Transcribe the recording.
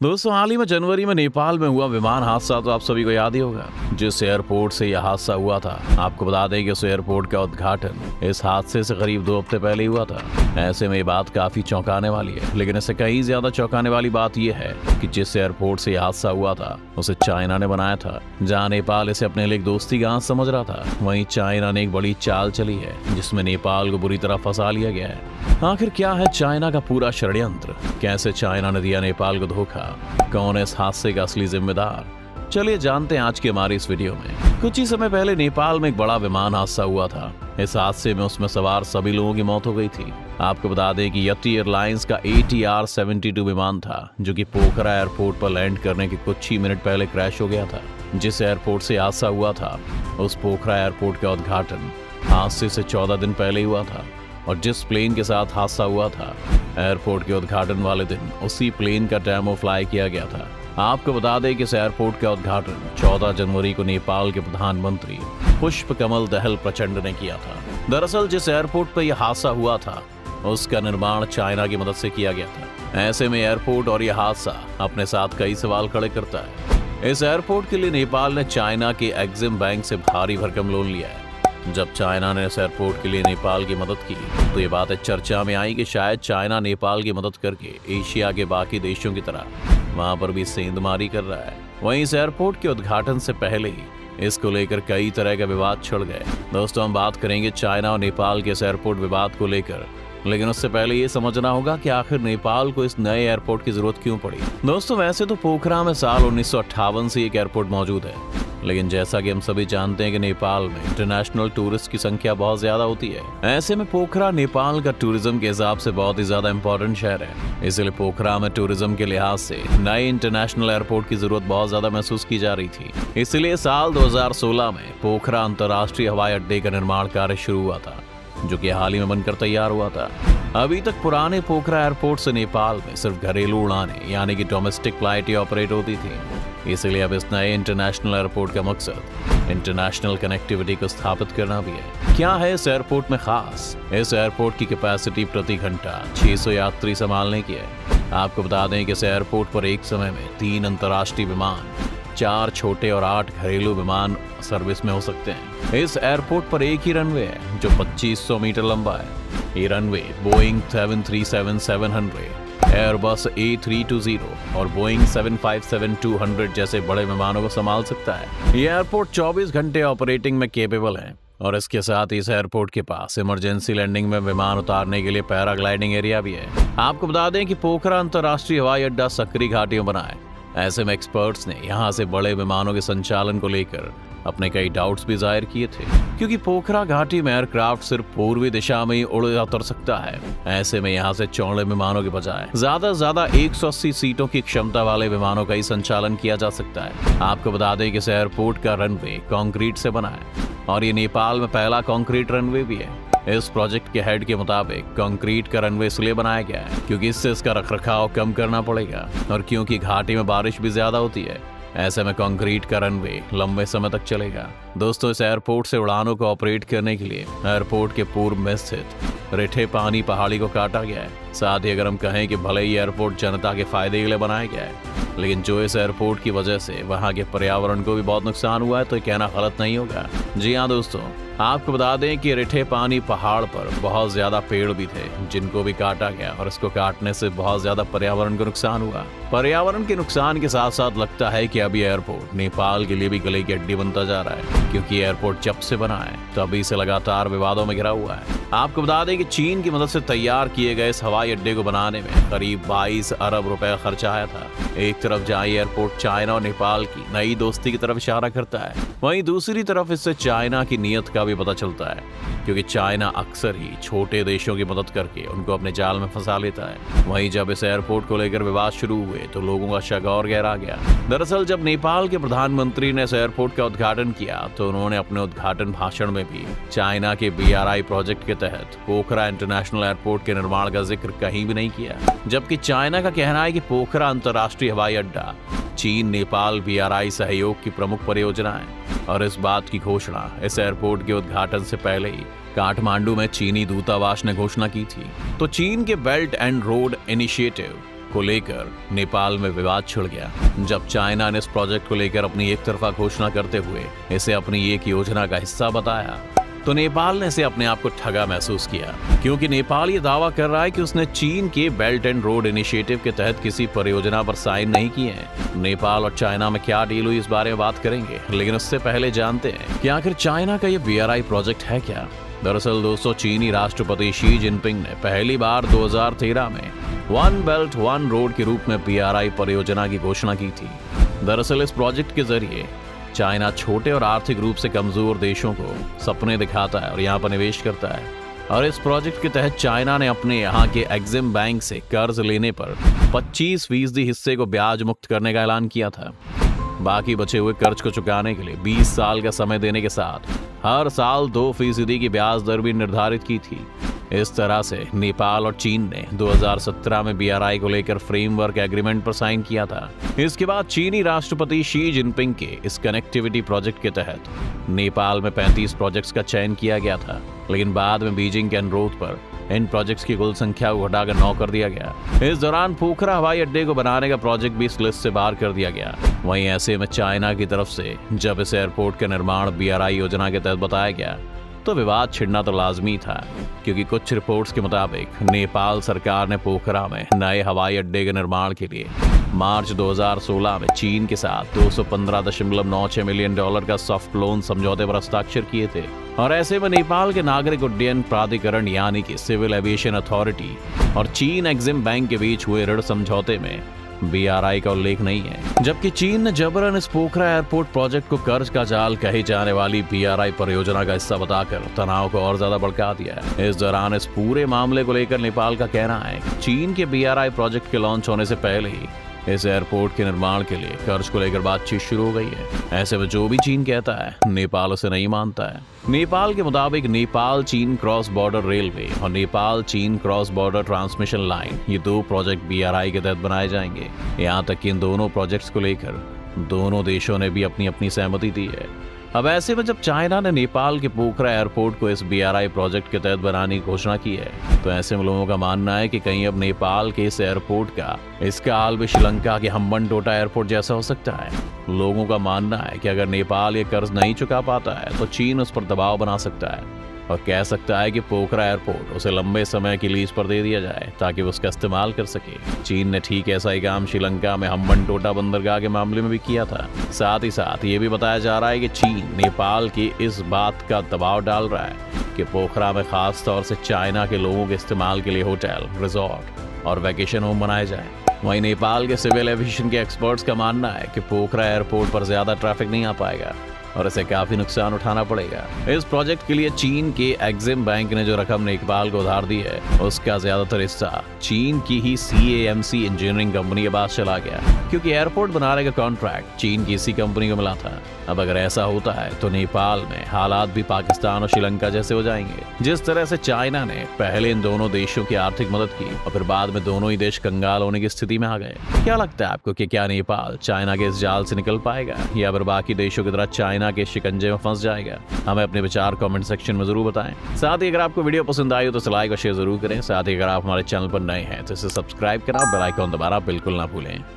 दोस्तों, हाल ही में जनवरी में नेपाल में हुआ विमान हादसा तो आप सभी को याद ही होगा। जिस एयरपोर्ट से यह हादसा हुआ था, आपको बता दें कि उस एयरपोर्ट का उद्घाटन इस हादसे से करीब 2 हफ्ते पहले ही हुआ था। ऐसे में ये बात काफी चौंकाने वाली है, लेकिन इससे कहीं ज्यादा चौंकाने वाली बात यह है कि जिस एयरपोर्ट से यह हादसा हुआ था उसे चाइना ने बनाया था। जहाँ नेपाल इसे अपने लिए एक दोस्ती गांव समझ रहा था, वहीं चाइना ने एक बड़ी चाल चली है जिसमें नेपाल को बुरी तरह फंसा लिया गया है। आखिर क्या है चाइना का पूरा षड्यंत्र? कैसे चाइना ने दिया नेपाल को धोखा? कौन है इस हादसे का असली जिम्मेदार? चलिए जानते हैं आज की हमारी इस वीडियो में। कुछ ही समय पहले नेपाल में एक बड़ा विमान हादसा हुआ था। इस हादसे में उसमें सवार सभी लोगों की मौत हो गई थी। आपको बता दें कि यति एयरलाइंस का ATR-72 विमान था, जो कि पोखरा एयरपोर्ट पर लैंड करने के कुछ ही मिनट पहले क्रैश हो गया था। जिस एयरपोर्ट से हादसा हुआ था, उस पोखरा एयरपोर्ट का उद्घाटन हादसे से 14 दिन पहले हुआ था, और जिस प्लेन के साथ हादसा हुआ था, एयरपोर्ट के उद्घाटन वाले दिन उसी प्लेन का डेमो फ्लाई किया गया था। आपको बता दें कि इस एयरपोर्ट का उद्घाटन 14 जनवरी को नेपाल के प्रधानमंत्री पुष्पकमल दहल प्रचंड ने किया था। दरअसल जिस एयरपोर्ट पर यह हादसा हुआ था, उसका निर्माण चाइना की मदद से किया गया था। ऐसे में एयरपोर्ट और यह हादसा अपने साथ कई सवाल खड़े करता है। इस एयरपोर्ट के लिए नेपाल ने चाइना के एक्सिम बैंक से भारी भरकम लोन लिया है। जब चाइना ने इस एयरपोर्ट के लिए नेपाल की मदद की, तो ये बात चर्चा में आई कि शायद चाइना नेपाल की मदद करके एशिया के बाकी देशों की तरह वहां पर भी सेंधमारी कर रहा है। वहीं इस एयरपोर्ट के उद्घाटन से पहले ही इसको लेकर कई तरह के विवाद छिड़ गए। दोस्तों, हम बात करेंगे चाइना और नेपाल के इस एयरपोर्ट विवाद को लेकर, लेकिन उससे पहले ये समझना होगा कि आखिर नेपाल को इस नए एयरपोर्ट की जरूरत क्यों पड़ी। दोस्तों, वैसे तो पोखरा में साल 1958 से एक एयरपोर्ट मौजूद है, लेकिन जैसा कि हम सभी जानते हैं कि नेपाल में इंटरनेशनल टूरिस्ट की संख्या बहुत ज्यादा होती है। ऐसे में पोखरा नेपाल का टूरिज्म के हिसाब से बहुत ही ज्यादा इंपॉर्टेंट शहर है। इसलिए पोखरा में टूरिज्म के लिहाज से नए इंटरनेशनल एयरपोर्ट की जरूरत बहुत ज्यादा महसूस की जा रही थी। इसलिए साल 2016 में पोखरा अंतर्राष्ट्रीय हवाई अड्डे का निर्माण कार्य शुरू हुआ था, जो कि हाल ही में बनकर तैयार हुआ था। अभी तक पुराने पोखरा एयरपोर्ट से नेपाल में सिर्फ घरेलू उड़ानें यानी कि डोमेस्टिक फ्लाइट ही ऑपरेट होती थी। इसलिए अब इस नए इंटरनेशनल एयरपोर्ट का मकसद इंटरनेशनल कनेक्टिविटी को स्थापित करना भी है। क्या है इस एयरपोर्ट में खास? इस एयरपोर्ट की कैपेसिटी प्रति घंटा 600 यात्री संभालने की है। आपको बता दें कि इस एयरपोर्ट पर एक समय में 3 अंतर्राष्ट्रीय विमान, 4 छोटे और 8 घरेलू विमान सर्विस में हो सकते हैं। इस एयरपोर्ट पर एक ही रनवे है जो 2500 मीटर लंबा है। ये रनवे बोइंग 737-700, एयरबस A320 और बोइंग 757-200 जैसे बड़े विमानों को संभाल सकता है। ये एयरपोर्ट 24 घंटे ऑपरेटिंग में केपेबल है, और इसके साथ इस एयरपोर्ट के पास इमरजेंसी लैंडिंग में विमान उतारने के लिए पैराग्लाइडिंग एरिया भी है। आपको बता दें कि पोखरा अंतर्राष्ट्रीय हवाई अड्डा सक्रिय घाटी में बना है। ऐसे में एक्सपर्ट्स ने यहाँ से बड़े विमानों के संचालन को लेकर अपने कई डाउट्स भी जाहिर किए थे, क्योंकि पोखरा घाटी में एयरक्राफ्ट सिर्फ पूर्वी दिशा में ही उतर सकता है। ऐसे में यहाँ से चौड़े विमानों के बजाय ज्यादा से ज्यादा 180 सीटों की क्षमता वाले विमानों का ही संचालन किया जा सकता है। आपको बता दें कि इस एयरपोर्ट का रनवे कंक्रीट से बना है, और ये नेपाल में पहला कंक्रीट रनवे भी है। इस प्रोजेक्ट के हेड के मुताबिक कंक्रीट का रनवे इसलिए बनाया गया है क्योंकि इससे इसका रखरखाव कम करना पड़ेगा, और क्योंकि घाटी में बारिश भी ज्यादा होती है, ऐसे में कंक्रीट का रनवे लंबे समय तक चलेगा। दोस्तों, इस एयरपोर्ट से उड़ानों को ऑपरेट करने के लिए एयरपोर्ट के पूर्व में स्थित रिठे पानी पहाड़ी को काटा गया है। साथ ही अगर हम कहें कि भले ही एयरपोर्ट जनता के फायदे के लिए बनाया गया है, लेकिन जो इस एयरपोर्ट की वजह से वहां के पर्यावरण को भी बहुत नुकसान हुआ है, तो ये कहना गलत नहीं होगा। जी हाँ दोस्तों, आपको बता दें कि रिठे पानी पहाड़ पर बहुत ज्यादा पेड़ भी थे जिनको भी काटा गया, और इसको काटने से बहुत ज्यादा पर्यावरण को नुकसान हुआ। पर्यावरण के नुकसान के साथ साथ लगता है कि अभी एयरपोर्ट नेपाल के लिए भी गले की हड्डी बनता जा रहा है, क्योंकि एयरपोर्ट जब से बना है तभी से लगातार विवादों में घिरा हुआ है। आपको बता दें कि चीन की मदद से तैयार किए गए इस हवाई अड्डे को बनाने में करीब 22 अरब रुपए खर्च आया था। एक तरफ जहाँ एयरपोर्ट चाइना और नेपाल की नई दोस्ती की तरफ इशारा करता है, वहीं दूसरी तरफ इससे चाइना की नीयत का भी पता चलता है, क्योंकि चाइना अक्सर ही छोटे देशों की मदद करके उनको अपने जाल में फंसा लेता है। वहीं जब इस एयरपोर्ट को लेकर विवाद शुरू हुए तो लोगों का शक और गहरा गया। दरअसल जब नेपाल के प्रधानमंत्री ने इस एयरपोर्ट का उद्घाटन किया, तो उन्होंने अपने उद्घाटन भाषण में भी चाइना के BRI प्रोजेक्ट के तहत पोखरा इंटरनेशनल एयरपोर्ट के निर्माण का जिक्र कहीं भी नहीं किया, जबकि चाइना का कहना है कि पोखरा अंतर्राष्ट्रीय हवाई अड्डा चीन नेपाल BRI सहयोग की प्रमुख परियोजना है। और इस बात की घोषणा इस एयरपोर्ट के उद्घाटन से पहले ही काठमांडू में चीनी दूतावास ने घोषणा की थी। तो चीन के बेल्ट एंड रोड इनिशिएटिव को लेकर नेपाल में विवाद छिड़ गया। जब चाइना ने इस प्रोजेक्ट को लेकर अपनी एक तरफा घोषणा करते हुए इसे अपनी एक योजना का हिस्सा बताया तो नेपाल ने इसे अपने आप को ठगा महसूस किया, क्योंकि नेपाल ये दावा कर रहा है कि उसने चीन के बेल्ट एंड रोड इनिशिएटिव के तहत किसी परियोजना पर साइन नहीं किए हैं। नेपाल और चाइना में क्या डील हुई इस बारे में बात करेंगे, लेकिन उससे पहले जानते हैं कि आखिर चाइना का ये BRI प्रोजेक्ट है क्या। दरअसल दोस्तों, चीनी राष्ट्रपति शी जिनपिंग ने पहली बार 2013 में वन बेल्ट वन रोड के रूप में BRI परियोजना की घोषणा की थी। दरअसल इस प्रोजेक्ट के जरिए चाइना छोटे और आर्थिक रूप से कमजोर देशों को सपने दिखाता है और यहाँ पर निवेश करता है। और इस प्रोजेक्ट के तहत चाइना ने अपने यहाँ के एक्सिम बैंक से कर्ज लेने पर 25% हिस्से को ब्याज मुक्त करने का ऐलान किया था। बाकी बचे हुए कर्ज को चुकाने के लिए 20 साल का समय देने के साथ हर साल 2% की ब्याज दर भी निर्धारित की थी। इस तरह से नेपाल और चीन ने 2017 में BRI को लेकर फ्रेमवर्क एग्रीमेंट पर साइन किया था। इसके बाद चीनी राष्ट्रपति शी जिनपिंग के इस कनेक्टिविटी प्रोजेक्ट के तहत नेपाल में 35 प्रोजेक्ट्स का चयन किया गया था, लेकिन बाद में बीजिंग के अनुरोध पर इन प्रोजेक्ट्स की कुल संख्या को घटाकर 9 कर दिया गया। इस दौरान पोखरा हवाई अड्डे को बनाने का प्रोजेक्ट भी इस लिस्ट से बाहर कर दिया गया। वहीं ऐसे में चाइना की तरफ से जब इस एयरपोर्ट का निर्माण BRI योजना के तहत बताया गया तो विवाद छिड़ना तो लाजमी था, क्योंकि कुछ रिपोर्ट्स के मुताबिक नेपाल सरकार ने पोखरा में नए हवाई अड्डे के निर्माण के लिए मार्च 2016 में चीन के साथ $215.96 मिलियन का सॉफ्ट लोन समझौते पर हस्ताक्षर किए थे। और ऐसे में नेपाल के नागरिक उड्डयन प्राधिकरण यानी कि सिविल एविएशन अथॉरिटी और चीन एक्सिम बैंक के बीच हुए ऋण समझौते में BRI का उल्लेख नहीं है, जबकि चीन ने जबरन इस पोखरा एयरपोर्ट प्रोजेक्ट को कर्ज का जाल कही जाने वाली BRI परियोजना का हिस्सा बताकर तनाव को और ज्यादा भड़का दिया है। इस दौरान इस पूरे मामले को लेकर नेपाल का कहना है कि चीन के BRI प्रोजेक्ट के लॉन्च होने से पहले ही इस एयरपोर्ट के निर्माण के लिए कर्ज को लेकर बातचीत शुरू हो गई है। ऐसे में जो भी चीन कहता है नेपाल उसे नहीं मानता है। नेपाल के मुताबिक नेपाल चीन क्रॉस बॉर्डर रेलवे और नेपाल चीन क्रॉस बॉर्डर ट्रांसमिशन लाइन, ये 2 प्रोजेक्ट BRI के तहत बनाए जाएंगे। यहाँ तक कि इन दोनों प्रोजेक्ट्स को लेकर दोनों देशों ने भी अपनी अपनी सहमति दी है। अब ऐसे में जब चाइना ने नेपाल के पोखरा एयरपोर्ट को इस BRI प्रोजेक्ट के तहत बनाने की घोषणा की है, तो ऐसे में लोगों का मानना है कि कहीं अब नेपाल के इस एयरपोर्ट का इसका हाल भी श्रीलंका के हम्बनटोटा एयरपोर्ट जैसा हो सकता है। लोगों का मानना है कि अगर नेपाल ये कर्ज नहीं चुका पाता है तो चीन उस पर दबाव बना सकता है और कह सकता है कि पोखरा एयरपोर्ट उसे लंबे समय की लीज पर दे दिया जाए ताकि वो उसका इस्तेमाल कर सके। चीन ने ठीक ऐसा ही काम श्रीलंका में हम्बनटोटा बंदरगाह के मामले में भी किया था। साथ ही साथ ये भी बताया जा रहा है कि चीन नेपाल की इस बात का दबाव डाल रहा है कि पोखरा में खास तौर से चाइना के लोगों के इस्तेमाल के लिए होटल, रिजॉर्ट और वैकेशन होम बनाए जाए। वहीं नेपाल के सिविल एविएशन के एक्सपर्ट्स का मानना है कि पोखरा एयरपोर्ट पर ज्यादा ट्रैफिक नहीं आ पाएगा और इसे काफी नुकसान उठाना पड़ेगा। इस प्रोजेक्ट के लिए चीन के एक्सिम बैंक ने जो रकम नेपाल को उधार दी है उसका ज्यादातर हिस्सा चीन की ही CAMC इंजीनियरिंग कंपनी के पास चला गया, क्योंकि एयरपोर्ट बनाने का कॉन्ट्रैक्ट चीन की इसी कंपनी को मिला था। अब अगर ऐसा होता है तो नेपाल में हालात भी पाकिस्तान और श्रीलंका जैसे हो जाएंगे। जिस तरह से चाइना ने पहले इन दोनों देशों की आर्थिक मदद की और फिर बाद में दोनों ही देश कंगाल होने की स्थिति में आ गए। क्या लगता है आपको कि क्या नेपाल चाइना के इस जाल से निकल पाएगा या फिर बाकी देशों की तरह चाइना के शिकंजे में फंस जाएगा? हमें अपने विचार कमेंट सेक्शन में जरूर बताएं। साथ ही अगर आपको वीडियो पसंद आई हो तो लाइक और शेयर जरूर करें। साथ ही अगर आप हमारे चैनल पर नए हैं तो इसे सब्सक्राइब करना और बेल आइकन दबाना बिल्कुल ना भूलें।